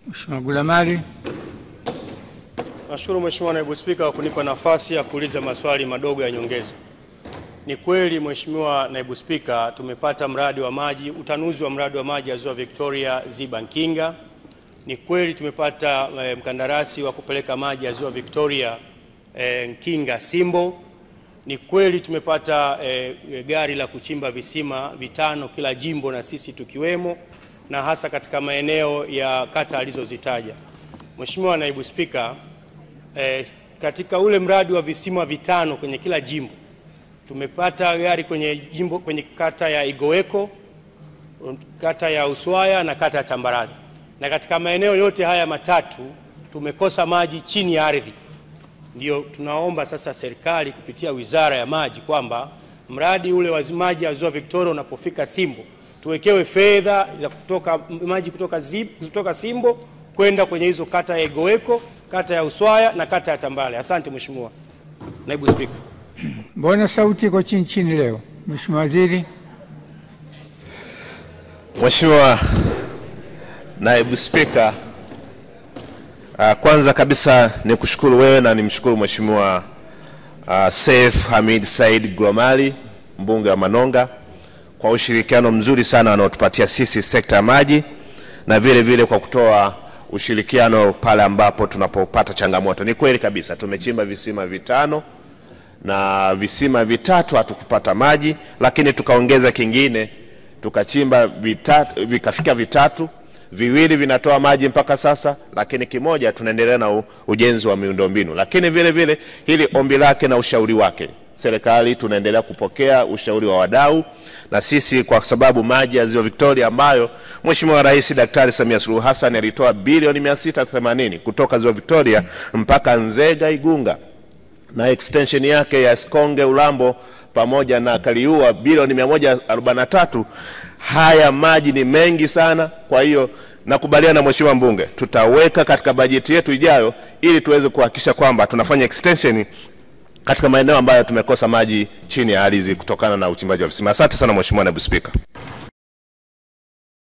Mheshimiwa Gulamali. Nashukuru Mheshimiwa Naibu Spika kwa kunipa nafasi ya kuuliza maswali madogo ya nyongeza. Ni kweli Mheshimiwa Naibu Spika, tumepata mradi wa maji, utanuzi wa mradi wa maji ya Ziwa Victoria Ziba Nkinga. Ni kweli tumepata mkandarasi wa kupeleka maji ya Ziwa Victoria Nkinga Simbo. Ni kweli tumepata gari la kuchimba visima 5 kila jimbo na sisi tukiwemo, na hasa katika maeneo ya kata alizozitaja. Mheshimiwa Naibu Spika, katika ule mradi wa visima 5 kwenye kila jimbo tumepata gari kwenye kata ya Igoweko, kata ya Uswaya na kata ya Tambarare. Na katika maeneo yote haya matatu tumekosa maji chini ya ardhi. Ndio tunaomba sasa serikali kupitia Wizara ya Maji kwamba mradi ule wa maji ya Ziwa Victoria unapofika Simbo tuwekewe fedha ya maji kutoka Simbo kwenda kwenye hizo kata ya Igoweko, kata ya Uswaya na kata ya Tambarare. Asante Mheshimiwa Naibu Spika. Mbona sauti iko chini leo? Mheshimiwa Waziri. Mheshimiwa Naibu Spika, kwanza kabisa nikushukuru wewe na nimshukuru Mheshimiwa Saif Hamid Said Gulamali, mbunge wa Manonga, kwa ushirikiano mzuri sana anaotupatia sisi sekta ya maji, na vile vile kwa kutoa ushirikiano pale ambapo tunapopata changamoto. Ni kweli kabisa tumechimba visima 5 na visima 3 hatukupata maji, lakini tukaongeza kingine, tukachimba vikafika 3, 2 vinatoa maji mpaka sasa, lakini kimoja tunaendelea na ujenzi wa miundombinu. Lakini vile vile hili ombi lake na ushauri wake, serikali tunaendelea kupokea ushauri wa wadau, na sisi kwa sababu maji ya Ziwa Victoria ambayo Mheshimiwa Rais Daktari Samia Suluhu Hassan alitoa bilioni 680 kutoka Ziwa Victoria mpaka Nzega Igunga, na extension yake ya Sikonge Ulambo pamoja na Kaliua bilioni 143. Haya maji ni mengi sana. Kwa hiyo nakubaliana na Mheshimiwa mbunge, tutaweka katika bajeti yetu ijayo ili tuweze kuhakikisha kwamba tunafanya extension katika maeneo ambayo tumekosa maji chini ya ardhi kutokana na uchimbaji wa visima. Asante sana Mheshimiwa Naibu Spika.